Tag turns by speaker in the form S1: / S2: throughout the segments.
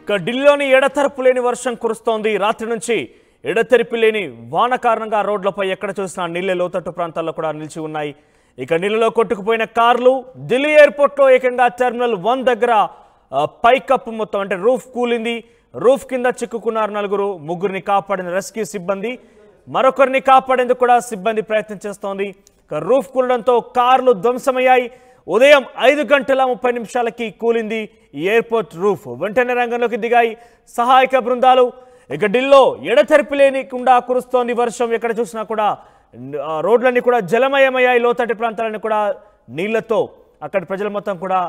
S1: ఇక ఢిల్లీలోని ఎడతెరపు లేని వర్షం కురుస్తోంది. రాత్రి నుంచి ఎడతెరిపి లేని వాన కారణంగా రోడ్లపై ఎక్కడ చూసినా నీళ్లే లోతట్టు ప్రాంతాల్లో కూడా నిలిచి ఉన్నాయి. ఇక నీళ్ళలో కొట్టుకుపోయిన కార్లు ఢిల్లీ ఎయిర్పోర్ట్లో ఏకంగా టెర్మినల్ 1 దగ్గర పైకప్పు మొత్తం అంటే రూఫ్ కూలింది. రూఫ్ కింద చిక్కుకున్నారు నలుగురు. ముగ్గురిని కాపాడిన రెస్క్యూ సిబ్బంది, మరొకరిని కాపాడేందుకు కూడా సిబ్బంది ప్రయత్నం చేస్తోంది. ఇక రూఫ్ కూలడంతో కార్లు ధ్వంసమయ్యాయి. ఉదయం 5:30 కూలింది ఈ ఎయిర్పోర్ట్ రూఫ్. వెంటనే రంగంలోకి దిగాయి సహాయక బృందాలు. ఇక ఢిల్లీలో ఎడతెరిపి లేనికుండా కురుస్తోంది వర్షం. ఎక్కడ చూసినా కూడా రోడ్లన్నీ కూడా జలమయమయ్యాయి. లోతట్టి ప్రాంతాలన్నీ కూడా నీళ్లతో అక్కడి ప్రజలు మొత్తం కూడా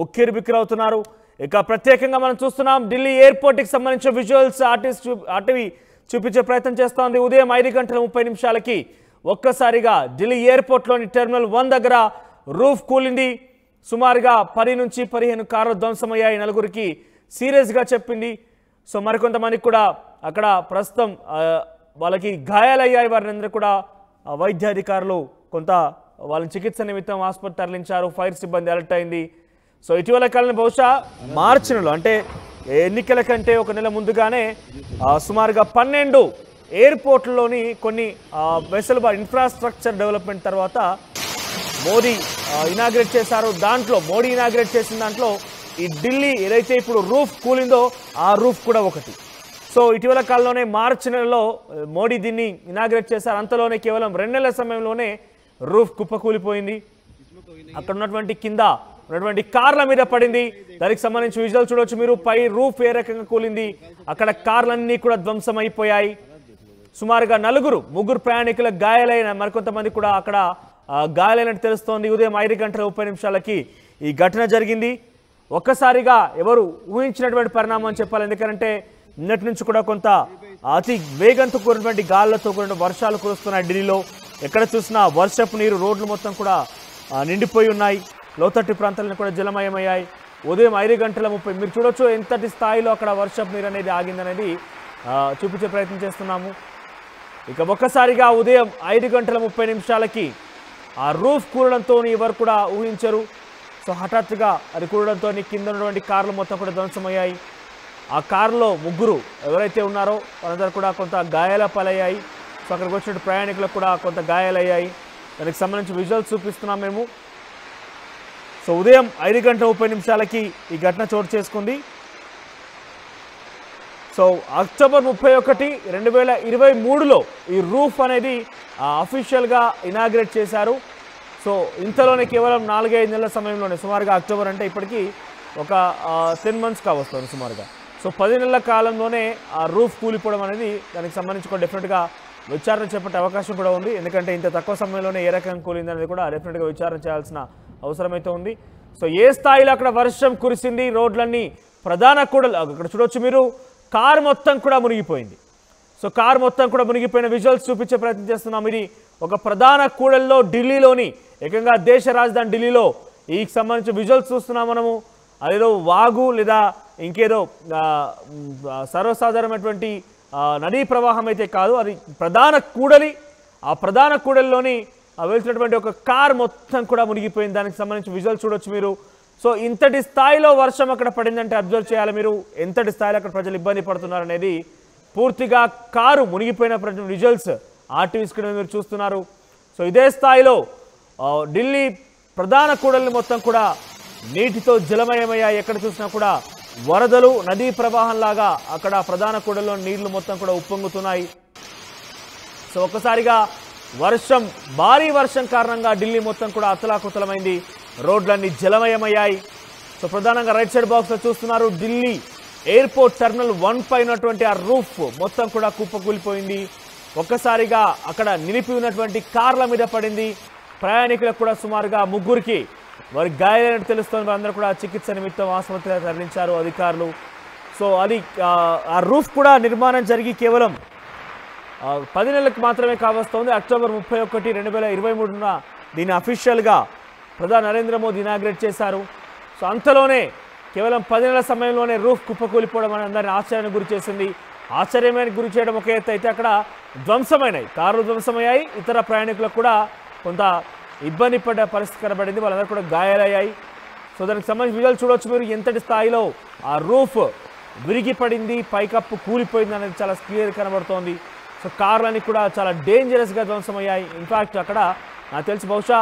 S1: ఉక్కిరిబిక్కిరవుతున్నారు. ఇక ప్రత్యేకంగా మనం చూస్తున్నాం ఢిల్లీ ఎయిర్పోర్ట్కి సంబంధించిన విజువల్స్ ఆర్టీవీ చూపించే ప్రయత్నం చేస్తోంది. ఉదయం 5:30 ఒక్కసారిగా ఢిల్లీ ఎయిర్పోర్ట్లోని టెర్మినల్ 1 దగ్గర రూఫ్ కూలింది. సుమారుగా 10 నుంచి 15 కార్లు ధ్వంసమయ్యాయి. నలుగురికి సీరియస్గా చెప్పింది. సో మరికొంతమందికి కూడా అక్కడ ప్రస్తుతం వాళ్ళకి గాయాలయ్యాయి. వారిని అందరూ కూడా వైద్యాధికారులు కొంత వాళ్ళని చికిత్స నిమిత్తం ఆసుపత్రి తరలించారు. ఫైర్ సిబ్బంది అలర్ట్ అయింది. సో ఇటీవల కాలంలో బహుశా మార్చి నెలలో అంటే ఎన్నికల కంటే ఒక నెల ముందుగానే సుమారుగా 12 ఎయిర్పోర్ట్లలోని కొన్ని వెసులుబాటు ఇన్ఫ్రాస్ట్రక్చర్ డెవలప్మెంట్ తర్వాత మోడీ ఇనాగ్రేట్ చేశారు. దాంట్లో మోడీ ఇనాగ్రేట్ చేసిన దాంట్లో ఈ ఢిల్లీ ఏదైతే ఇప్పుడు రూఫ్ కూలిందో ఆ రూఫ్ కూడా ఒకటి. సో ఇటీవల కాలంలోనే మార్చి నెలలో మోడీ దీన్ని ఇనాగ్రేట్ చేశారు. అంతలోనే కేవలం 2 నెలల సమయంలోనే రూఫ్ కుప్పకూలిపోయింది. అక్కడ ఉన్నటువంటి కింద ఉన్నటువంటి కార్ల మీద పడింది. దానికి సంబంధించి విజువల్ చూడవచ్చు మీరు. పై రూఫ్ ఏ రకంగా కూలింది, అక్కడ కార్లన్నీ కూడా ధ్వంసమైపోయాయి. సుమారుగా ముగ్గురు ప్రయాణికులకు గాయాలైన, మరికొంతమంది కూడా అక్కడ గాయాలైనట్టు తెలుస్తోంది. ఉదయం 5:30 ఈ ఘటన జరిగింది. ఒక్కసారిగా ఎవరు ఊహించినటువంటి పరిణామం అని చెప్పాలి. ఎందుకంటే నిన్నటి నుంచి కూడా కొంత అతి వేగంతో కూడినటువంటి గాలులతో కూడిన వర్షాలు కురుస్తున్నాయి ఢిల్లీలో. ఎక్కడ చూసినా వర్షపు నీరు రోడ్లు మొత్తం కూడా నిండిపోయి ఉన్నాయి. లోతట్టు ప్రాంతాలను కూడా జలమయమయ్యాయి. ఉదయం 5:30 మీరు చూడొచ్చు ఎంతటి స్థాయిలో అక్కడ వర్షపు నీరు అనేది ఆగిందనేది చూపించే ప్రయత్నం చేస్తున్నాము. ఇక ఒక్కసారిగా ఉదయం 5:30 ఆ రూఫ్ కూలడంతో ఎవరు కూడా ఊహించరు. సో హఠాత్తుగా అది కూలడంతో కింద ఉన్నటువంటి కార్లు మొత్తం కూడా ధ్వంసమయ్యాయి. ఆ కారులో ముగ్గురు ఎవరైతే ఉన్నారో వాళ్ళందరూ కూడా కొంత గాయాల పాలయ్యాయి. సో అక్కడికి వచ్చినట్టు ప్రయాణికులకు కూడా కొంత గాయాలయ్యాయి. దానికి సంబంధించి విజువల్స్ చూపిస్తున్నాం మేము. సో ఉదయం 5:30 ఈ ఘటన చోటు చేసుకుంది. సో అక్టోబర్ 31, 2023లో ఈ రూఫ్ అనేది అఫీషియల్గా ఇనాగ్రేట్ చేశారు. సో ఇంతలోనే కేవలం 4-5 నెలల సమయంలోనే, సుమారుగా అక్టోబర్ అంటే ఇప్పటికీ ఒక 10 months కావస్తుంది సుమారుగా. సో 10 నెలల కాలంలోనే ఆ రూఫ్ కూలిపోవడం అనేది దానికి సంబంధించి కూడా డెఫినెట్గా విచారణ చేపట్టే అవకాశం కూడా ఉంది. ఎందుకంటే ఇంత తక్కువ సమయంలోనే ఏ రకంగా కూలింది అనేది కూడా డెఫినెట్గా విచారణ చేయాల్సిన అవసరం అయితే ఉంది. సో ఏ స్థాయిలో అక్కడ వర్షం కురిసింది, రోడ్లన్నీ ప్రధాన కూడలు అక్కడ చూడవచ్చు మీరు. కారు మొత్తం కూడా మునిగిపోయింది. సో కారు మొత్తం కూడా మునిగిపోయిన విజువల్స్ చూపించే ప్రయత్నం చేస్తున్నాం. ఇది ఒక ప్రధాన కూడల్లో ఢిల్లీలోని ఏకంగా దేశ రాజధాని ఢిల్లీలో ఈ సంబంధించిన విజువల్స్ చూస్తున్నాం మనము. అదేదో వాగు లేదా ఇంకేదో సర్వసాధారణమైనటువంటి నదీ ప్రవాహం అయితే కాదు, అది ప్రధాన కూడలి. ఆ ప్రధాన కూడలిలోని వెళ్తున్నటువంటి ఒక కార్ మొత్తం కూడా మునిగిపోయింది. దానికి సంబంధించి విజువల్స్ చూడొచ్చు మీరు. సో ఇంతటి స్థాయిలో వర్షం అక్కడ పడిందంటే అబ్జర్వ్ చేయాలి మీరు, ఎంతటి స్థాయిలో అక్కడ ప్రజలు ఇబ్బంది పడుతున్నారు అనేది. పూర్తిగా కారు మునిగిపోయిన విజువల్స్ ఆర్టీవీ స్క్రీన్ మీరు చూస్తున్నారు. సో ఇదే స్థాయిలో ఢిల్లీ ప్రధాన కూడలిని మొత్తం కూడా నీటితో జలమయమయ్యాయి. ఎక్కడ చూసినా కూడా వరదలు, నదీ ప్రవాహంలాగా అక్కడ ప్రధాన కూడలిలో నీళ్లు మొత్తం కూడా ఉప్పొంగుతున్నాయి. సో ఒక్కసారిగా భారీ వర్షం కారణంగా ఢిల్లీ మొత్తం కూడా అతలాకుతలమైంది. రోడ్లన్నీ జలమయమయ్యాయి. సో ప్రధానంగా రైట్ సైడ్ బాక్స్లో చూస్తున్నారు ఢిల్లీ ఎయిర్పోర్ట్ టెర్మినల్ 1 పై ఉన్నటువంటి ఆ రూఫ్ మొత్తం కూడా కుప్పకూలిపోయింది. ఒక్కసారిగా అక్కడ నిలిపి ఉన్నటువంటి కార్ల మీద పడింది. ప్రయాణికులకు కూడా సుమారుగా ముగ్గురికి వారికి గాయాలైనట్టు తెలుస్తుంది. వారందరూ కూడా చికిత్స నిమిత్తం ఆసుపత్రికి తరలించారు అధికారులు. సో అది ఆ రూఫ్ కూడా నిర్మాణం జరిగి కేవలం 10 నెలలకు మాత్రమే కావస్తోంది. అక్టోబర్ 31, 2023 దీన్ని అఫీషియల్గా ప్రధాని నరేంద్ర మోదీ ఇనాగ్రేట్ చేశారు. సో అంతలోనే కేవలం 10 నెలల సమయంలోనే రూఫ్ కుప్పకూలిపోవడం అని అందరినీ ఆశ్చర్యానికి గురి చేసింది. ఆశ్చర్యమైన గురి చేయడం ఒక ఎత్తు అయితే అక్కడ ధ్వంసమైనాయి, కార్లు ధ్వంసమయ్యాయి. ఇతర ప్రయాణికులకు కూడా కొంత ఇబ్బంది పడ్డ పరిస్థితి కనబడింది. వాళ్ళందరూ కూడా గాయాలయ్యాయి. సో దానికి సంబంధించి విజువల్ చూడవచ్చు మీరు. ఎంతటి స్థాయిలో ఆ రూఫ్ విరిగి పడింది, పైకప్పు కూలిపోయింది అనేది చాలా క్లియర్ కనబడుతోంది. సో కార్లన్నీ కూడా చాలా డేంజరస్గా ధ్వంసమయ్యాయి. ఇన్ఫ్యాక్ట్ అక్కడ నాకు తెలిసి బహుశా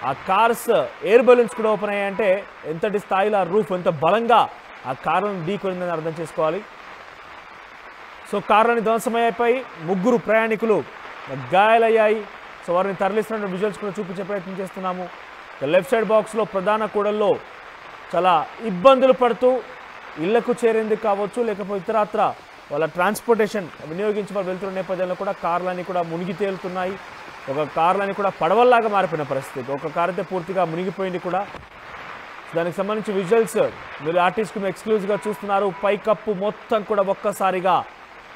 S1: ఆ కార్స్ ఎయిర్ బెలూన్స్ కూడా ఓపెన్ అయ్యాయంటే ఎంతటి స్థాయిలో ఆ రూఫ్ ఎంత బలంగా ఆ కార్లను ఢీకొనిందని అర్థం చేసుకోవాలి. సో కార్లని ధ్వంసమయ్యాయి, 3 ప్రయాణికులు గాయాలయ్యాయి. సో వారిని తరలిస్తున్న విజువల్స్ కూడా చూపించే ప్రయత్నం చేస్తున్నాము. లెఫ్ట్ సైడ్ బాక్స్లో ప్రధాన కూడల్లో చాలా ఇబ్బందులు పడుతూ ఇళ్లకు చేరేందుకు కావచ్చు, లేకపోతే ఇతరత్ర వాళ్ళ ట్రాన్స్పోర్టేషన్ వినియోగించి వాళ్ళు వెళ్తున్న నేపథ్యంలో కూడా కార్లన్నీ కూడా మునిగి తేలుతున్నాయి. ఒక కార్లన్నీ కూడా పడవల్లాగా మారిపోయిన పరిస్థితి. ఒక కార్ అయితే పూర్తిగా మునిగిపోయింది కూడా. దానికి సంబంధించి విజువల్స్ మీరు ఆర్టిస్ట్కి ఎక్స్క్లూజివ్గా చూస్తున్నారు. పైకప్పు మొత్తం కూడా ఒక్కసారిగా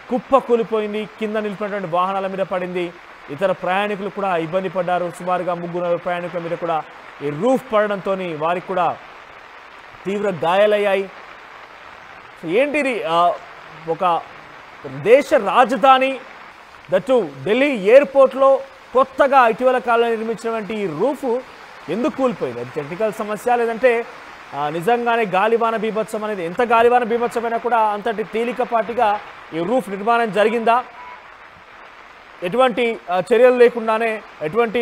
S1: కుప్ప కూలిపోయింది, కింద నిలిపినటువంటి వాహనాల మీద పడింది. ఇతర ప్రయాణికులు కూడా ఇబ్బంది పడ్డారు. సుమారుగా 3 ప్రయాణికుల మీద కూడా ఈ రూఫ్ పడడంతో వారికి కూడా తీవ్ర గాయాలయ్యాయి. ఏంటిది, ఒక దేశ రాజధాని దట్టు ఢిల్లీ ఎయిర్పోర్ట్లో కొత్తగా ఇటీవల కాలంలో నిర్మించినటువంటి ఈ రూఫ్ ఎందుకు కూలిపోయింది? అది టెక్నికల్ సమస్య, లేదంటే నిజంగానే గాలివాన బీభత్సం అనేది, ఎంత గాలివాన బీభత్సమైనా కూడా అంతటి తేలికపాటిగా ఈ రూఫ్ నిర్మాణం జరిగిందా? ఎటువంటి చర్యలు లేకుండానే, ఎటువంటి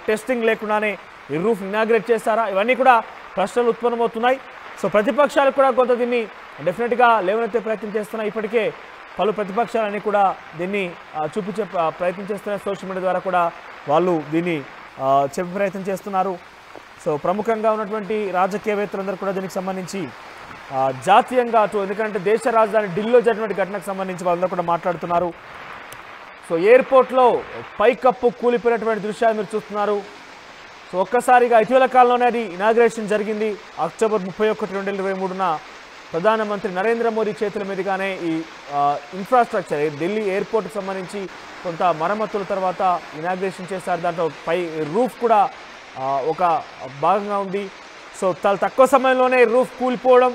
S1: టెస్టింగ్ లేకుండానే ఈ రూఫ్ ఇనాగ్రేట్ చేస్తారా? ఇవన్నీ కూడా ప్రశ్నలు ఉత్పన్నమవుతున్నాయి. సో ప్రతిపక్షాలు కూడా కొంత దీన్ని డెఫినెట్గా లేవనెత్తే ప్రయత్నం చేస్తున్నాయి. ఇప్పటికే పలు ప్రతిపక్షాలన్నీ కూడా దీన్ని చూపించే ప్రయత్నం చేస్తున్నారు. సోషల్ మీడియా ద్వారా కూడా వాళ్ళు దీన్ని చెప్పే ప్రయత్నం చేస్తున్నారు. సో ప్రముఖంగా ఉన్నటువంటి రాజకీయవేత్తలందరూ కూడా దీనికి సంబంధించి జాతీయంగా ఎందుకంటే దేశ రాజధాని ఢిల్లీలో జరిగినటువంటి ఘటనకు సంబంధించి వాళ్ళందరూ కూడా మాట్లాడుతున్నారు. సో ఎయిర్పోర్ట్లో పైకప్పు కూలిపోయినటువంటి దృశ్యాలు మీరు చూస్తున్నారు. సో ఒక్కసారిగా ఇటీవల కాలంలోనే అది ఇనాగ్రేషన్ జరిగింది. అక్టోబర్ 31, 2023న ప్రధానమంత్రి నరేంద్ర మోదీ చేతుల మీదుగానే ఈ ఇన్ఫ్రాస్ట్రక్చర్ ఢిల్లీ ఎయిర్పోర్ట్కి సంబంధించి కొంత మరమ్మతుల తర్వాత ఇనాగ్రేషన్ చేశారు. దాంట్లో పై రూఫ్ కూడా ఒక భాగంగా ఉంది. సో చాలా తక్కువ సమయంలోనే రూఫ్ కూలిపోవడం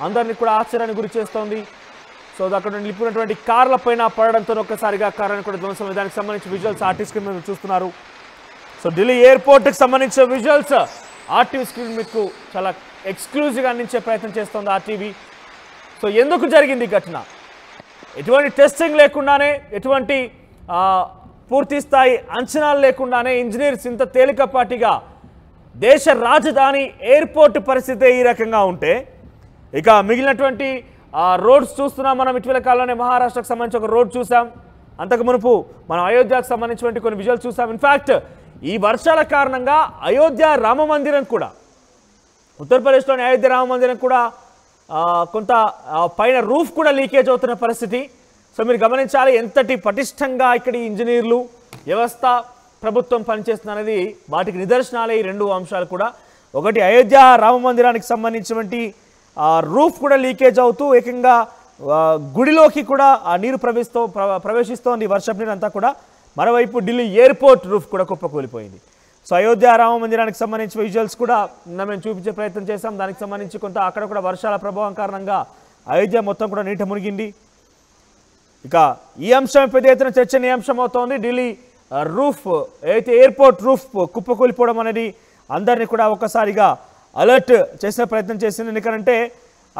S1: అందరినీ కూడా ఆశ్చర్యానికి గురి చేస్తోంది. సో అక్కడ నిలిపినటువంటి కార్ల పైన పడడంతో ఒక్కసారిగా కార్లను కూడా ధ్వంసం. దానికి సంబంధించి విజువల్స్ ఆర్టీవీ స్క్రీన్ మీద చూస్తున్నారు. సో ఢిల్లీ ఎయిర్పోర్ట్కి సంబంధించిన విజువల్స్ ఆర్టీవీ స్క్రీన్ మీకు చాలా ఎక్స్క్లూజివ్గా అందించే ప్రయత్నం చేస్తుంది ఆర్టీవీ. సో ఎందుకు జరిగింది ఈ ఘటన? ఎటువంటి టెస్టింగ్ లేకుండానే, ఎటువంటి పూర్తి స్థాయి అంచనాలు లేకుండానే ఇంజనీర్స్ ఇంత తేలికపాటిగా దేశ రాజధాని ఎయిర్పోర్ట్ పరిస్థితి ఈ రకంగా ఉంటే, ఇక మిగిలినటువంటి రోడ్స్ చూస్తున్నాం మనం. ఇటీవల కాలంలోనే మహారాష్ట్రకు సంబంధించి ఒక రోడ్ చూసాం. అంతకు మునుపు మనం అయోధ్యకు సంబంధించినటువంటి కొన్ని విజువల్స్ చూసాం. ఇన్ఫ్యాక్ట్ ఈ వర్షాల కారణంగా అయోధ్య రామ మందిరం కూడా, ఉత్తరప్రదేశ్లోని అయోధ్య రామ మందిరం కూడా కొంత పైన రూఫ్ కూడా లీకేజ్ అవుతున్న పరిస్థితి. సో మీరు గమనించాలి ఎంతటి పటిష్టంగా ఇక్కడ ఇంజనీర్లు, వ్యవస్థ, ప్రభుత్వం పనిచేస్తుందనేది వాటికి నిదర్శనాలే ఈ 2 అంశాలు కూడా. ఒకటి అయోధ్య రామ మందిరానికి సంబంధించినటువంటి రూఫ్ కూడా లీకేజ్ అవుతూ ఏకంగా గుడిలోకి కూడా ఆ నీరు ప్రవేశిస్తోంది వర్షపు నీరు అంతా కూడా. మరోవైపు ఢిల్లీ ఎయిర్పోర్ట్ రూఫ్ కూడా కుప్పకూలిపోయింది. సో అయోధ్య రామ మందిరానికి సంబంధించిన విజువల్స్ కూడా మేము చూపించే ప్రయత్నం చేశాం. దానికి సంబంధించి కొంత అక్కడ కూడా వర్షాల ప్రభావం కారణంగా అయోధ్య మొత్తం కూడా నీట మునిగింది. ఇక ఈ అంశం పెద్ద ఎత్తున చర్చనీయాంశం అవుతోంది. ఢిల్లీ రూఫ్ అయితే ఎయిర్పోర్ట్ రూఫ్ కుప్పకూలిపోవడం అనేది అందరినీ కూడా ఒక్కసారిగా అలర్ట్ చేసే ప్రయత్నం చేసింది. ఎందుకంటే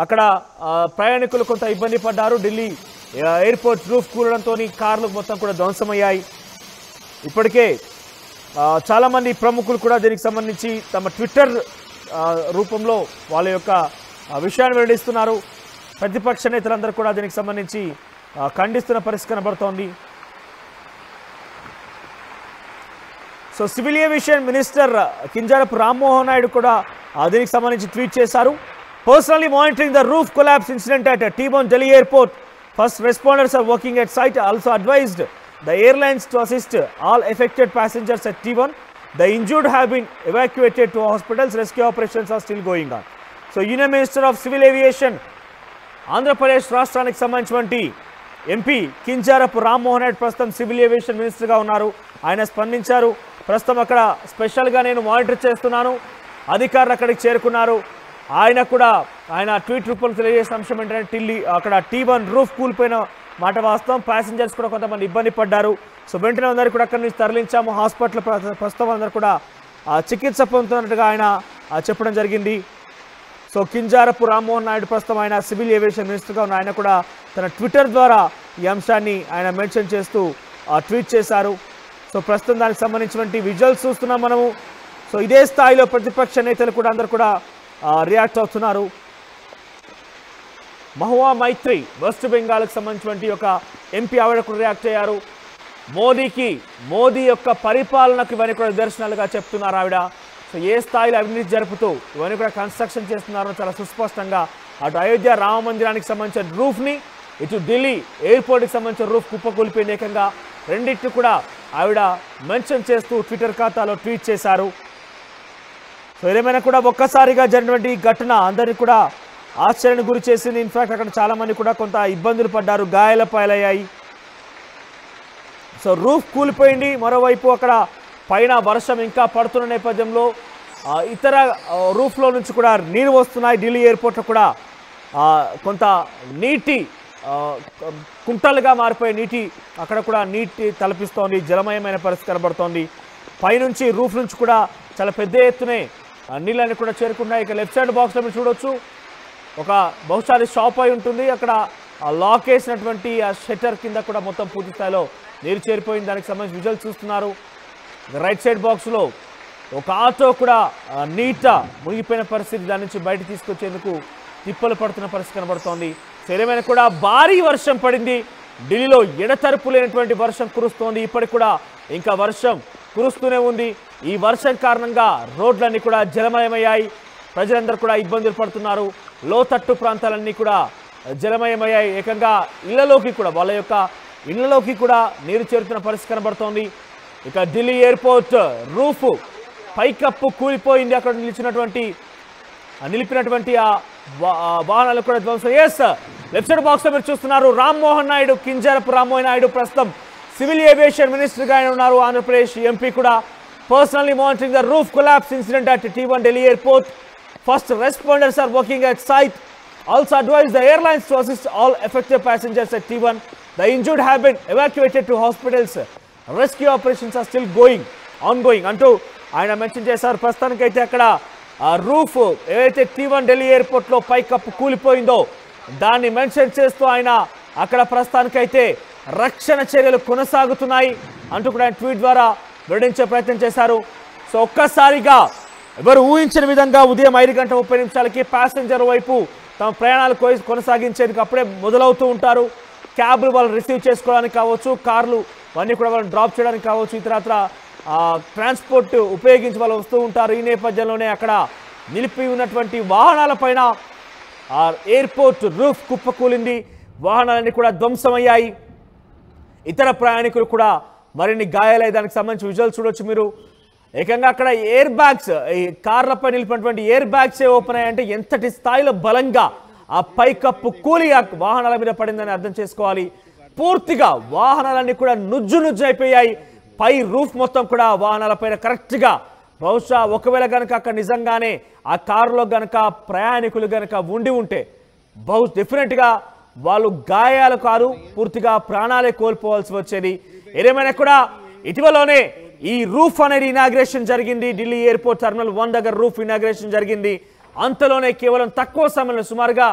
S1: అక్కడ ప్రయాణికులు కొంత ఇబ్బంది పడ్డారు. ఢిల్లీ ఎయిర్పోర్ట్ రూఫ్ కూలడంతో కార్లు మొత్తం కూడా ధ్వంసమయ్యాయి. ఇప్పటికే చాలామంది ప్రముఖులు కూడా దీనికి సంబంధించి తమ ట్విట్టర్ రూపంలో వాళ్ళ యొక్క విషయాన్ని వెల్లడిస్తున్నారు. ప్రతిపక్ష నేతలందరూ కూడా దీనికి సంబంధించి ఖండిస్తున్న పరిస్థితి కనబడుతోంది. So civil aviation minister Kinjarapu Rammohan Naidu కూడా దీనికి సంబంధించి ట్వీట్ చేశారు. Personally monitoring the roof collapse incident at T1 Delhi Airport. First responders are working at site. Also advised the airlines to assist all affected passengers at T1. The injured have been evacuated to hospitals. Rescue operations are still going on. So Union Minister of Civil Aviation, Andhra Pradesh రాష్ట్రానికి సంబంధించినటువంటి MP Kinjarapu Rammohan Naidu ప్రస్తుతం civil aviation మినిస్టర్గా ఉన్నారు. ఆయన స్పందించారు. ప్రస్తుతం అక్కడ స్పెషల్గా నేను మానిటర్ చేస్తున్నాను, అధికారులు అక్కడికి చేరుకున్నారు. ఆయన ట్వీట్ రూపంలో తెలియజేసిన అంశం ఏంటంటే అక్కడ T1 రూఫ్ కూలిపోయిన మాట వాస్తవం. ప్యాసింజర్స్ కూడా కొంతమంది ఇబ్బంది పడ్డారు. సో వెంటనే అందరూ కూడా అక్కడి నుంచి తరలించాము. హాస్పిటల్ ప్రస్తుతం అందరూ కూడా చికిత్స పొందుతున్నట్టుగా ఆయన చెప్పడం జరిగింది. సో కింజారపు రామ్మోహన్ నాయుడు ప్రస్తుతం ఆయన సివిల్ ఏవియేషన్ మినిస్టర్గా ఉన్న ఆయన కూడా తన ట్విట్టర్ ద్వారా ఈ అంశాన్ని ఆయన మెన్షన్ చేస్తూ ట్వీట్ చేశారు. సో ప్రస్తుతం దానికి సంబంధించినటువంటి విజువల్స్ చూస్తున్నాం మనము. సో ఇదే స్థాయిలో ప్రతిపక్ష నేతలు కూడా అందరు కూడా రియాక్ట్ అవుతున్నారు. మహువా మైత్రి వెస్ట్ బెంగాల్కి సంబంధించినటువంటి ఒక ఎంపీ ఆవిడ కూడా రియాక్ట్ అయ్యారు. మోదీ యొక్క పరిపాలనకు ఇవన్నీ కూడా నిదర్శనాలుగా చెప్తున్నారు ఆవిడ. సో ఏ స్థాయిలో అవినీతి జరుపుతూ ఇవన్నీ కూడా కన్స్ట్రక్షన్ చేస్తున్నారో చాలా సుస్పష్టంగా అటు అయోధ్య రామ మందిరానికి సంబంధించిన రూఫ్ని, ఇటు ఢిల్లీ ఎయిర్పోర్ట్కి సంబంధించిన రూఫ్ కుప్పకూలిపోయిన ఏకంగా రెండింటిని కూడా ఆవిడ మెన్షన్ చేస్తూ ట్విట్టర్ ఖాతాలో ట్వీట్ చేశారు. సో ఏదేమైనా కూడా ఒక్కసారిగా జరిగినటువంటి ఘటన అందరినీ కూడా ఆశ్చర్యానికి గురి చేసింది. ఇన్ఫాక్ట్ అక్కడ చాలామంది కూడా కొంత ఇబ్బందులు పడ్డారు, గాయాల పాలయ్యాయి. సో రూఫ్ కూలిపోయింది. మరోవైపు అక్కడ పైన వర్షం ఇంకా పడుతున్న నేపథ్యంలో ఇతర రూఫ్లో నుంచి కూడా నీరు వస్తున్నాయి. ఢిల్లీ ఎయిర్పోర్ట్లో కూడా కొంత నీటి కుంటలుగా మారిపోయే నీటి అక్కడ కూడా నీటి తలపిస్తోంది, జలమయమైన పరిస్థితి కనబడుతోంది. పైనుంచి రూఫ్ నుంచి కూడా చాలా పెద్ద ఎత్తునే నీళ్ళని కూడా చేరుకున్నాయి. ఇక లెఫ్ట్ సైడ్ బాక్స్లో మీరు చూడొచ్చు, ఒక బహుశా షాప్ అయి ఉంటుంది. అక్కడ లాక్ వేసినటువంటి ఆ షట్టర్ కింద కూడా మొత్తం పూర్తి స్థాయిలో నీరు చేరిపోయింది. దానికి సంబంధించి విజువల్స్ చూస్తున్నారు. రైట్ సైడ్ బాక్స్లో ఒక ఆటో కూడా నీట మునిగిపోయిన పరిస్థితి, దాని నుంచి బయట తీసుకొచ్చేందుకు తిప్పలు పడుతున్న పరిస్థితి కనబడుతోంది. ఏమైనా కూడా భారీ వర్షం పడింది. ఢిల్లీలో ఎడతెరపు లేనటువంటి వర్షం కురుస్తోంది. ఇప్పటికి కూడా ఇంకా వర్షం కురుస్తూనే ఉంది. ఈ వర్షం కారణంగా రోడ్లన్నీ కూడా జలమయమయ్యాయి. ప్రజలందరూ కూడా ఇబ్బందులు పడుతున్నారు. లోతట్టు ప్రాంతాలన్నీ కూడా జలమయమయ్యాయి. ఏకంగా ఇళ్లలోకి కూడా వాళ్ళ యొక్క ఇళ్లలోకి కూడా నీరు చేరుతున్న పరిస్థితి కనబడుతోంది. ఇక ఢిల్లీ ఎయిర్పోర్ట్ రూఫ్ పైకప్పు కూలిపోయింది. అక్కడ నిలిపినటువంటి ఆ వాహనాలు కూడా ధ్వంసం. ఎస్, లెఫ్ట్ సైడ్ బాక్స్ లో మీరు చూస్తున్నారు రామ్మోహన్ నాయుడు, కింజారపు రామ్మోహన్ నాయుడు ప్రస్తుతం సివిల్ ఏవియేషన్ మినిస్టర్గా ఉన్నారు. ఆంధ్రప్రదేశ్ ఎంపీ కూడా personally monitoring the roof collapse incident at T1 Delhi Airport. First responders are working at site. Also advised the airlines to assist all affected passengers at T1. The injured have been evacuated to hospitals. Rescue operations are still ongoing. అంటూ ఆయన mention చేశారు. ప్రస్తుతానికైతే అక్కడ ఆ roof ఏదైతే T1 Delhi ఎయిర్పోర్ట్లో పైకప్పు కూలిపోయిందో దాన్ని మెన్షన్ చేస్తూ ఆయన అక్కడ ప్రస్తుతానికైతే రక్షణ చర్యలు కొనసాగుతున్నాయి అంటూ కూడా ఆయన ట్వీట్ ద్వారా వెల్లడించే ప్రయత్నం చేశారు. సో ఒక్కసారిగా ఎవరు ఊహించిన విధంగా ఉదయం 5:30 ప్యాసింజర్ వైపు తమ ప్రయాణాలు కొనసాగించేందుకు అప్పుడే మొదలవుతూ ఉంటారు. క్యాబ్లు వాళ్ళు రిసీవ్ చేసుకోవడానికి కావచ్చు, కార్లు అన్నీ కూడా వాళ్ళని డ్రాప్ చేయడానికి కావచ్చు, ఇతరత్ర ట్రాన్స్పోర్ట్ ఉపయోగించి వాళ్ళు వస్తూ ఉంటారు. ఈ నేపథ్యంలోనే అక్కడ నిలిపి ఉన్నటువంటి వాహనాలపైన ఎయిర్పోర్ట్ రూఫ్ కుప్పకూలింది. వాహనాలన్నీ కూడా ధ్వంసమయ్యాయి. ఇతర ప్రయాణికులు కూడా మరిన్ని గాయాలయ్యాయి. దానికి సంబంధించి విజువల్స్ చూడొచ్చు మీరు. ఏకంగా అక్కడ ఎయిర్ బ్యాగ్స్, ఈ కార్లపై నిలిపినటువంటి ఎయిర్ బ్యాగ్సే ఓపెన్ అయ్యాయంటే ఎంతటి స్థాయిలో బలంగా ఆ పైకప్పు కూలి వాహనాల మీద పడిందని అర్థం చేసుకోవాలి. పూర్తిగా వాహనాలన్నీ కూడా నుజ్జు అయిపోయాయి. పై రూఫ్ మొత్తం కూడా వాహనాలపైన కరెక్ట్గా బహుశా ఒకవేళ కనుక అక్కడ నిజంగానే ఆ కారులో కనుక ప్రయాణికులు కనుక ఉండి ఉంటే డెఫినెట్గా వాళ్ళు గాయాలు కాదు, పూర్తిగా ప్రాణాలే కోల్పోవాల్సి వచ్చేది. ఏదేమైనా కూడా ఇటీవలనే ఈ రూఫ్ అనేది ఇనాగ్రేషన్ జరిగింది. ఢిల్లీ ఎయిర్పోర్ట్ టెర్మినల్ 1 దగ్గర రూఫ్ ఇనాగ్రేషన్ జరిగింది. అంతలోనే కేవలం తక్కువ సమయంలో సుమారుగా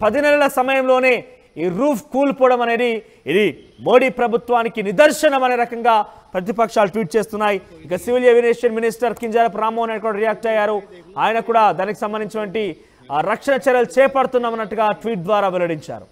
S1: 10 నెలల సమయంలోనే ఈ రూఫ్ కూలిపోవడం అనేది ఇది మోడీ ప్రభుత్వానికి నిదర్శనం అనే రకంగా ప్రతిపక్షాలు ట్వీట్ చేస్తున్నాయి. ఇక civil aviation minister Kinjarapu Rammohan Naidu కూడా రియాక్ట్ అయ్యారు. ఆయన కూడా దానికి సంబంధించినటువంటి రక్షణ చర్యలు చేపడుతున్నామన్నట్టుగా ట్వీట్ ద్వారా వెల్లడించారు.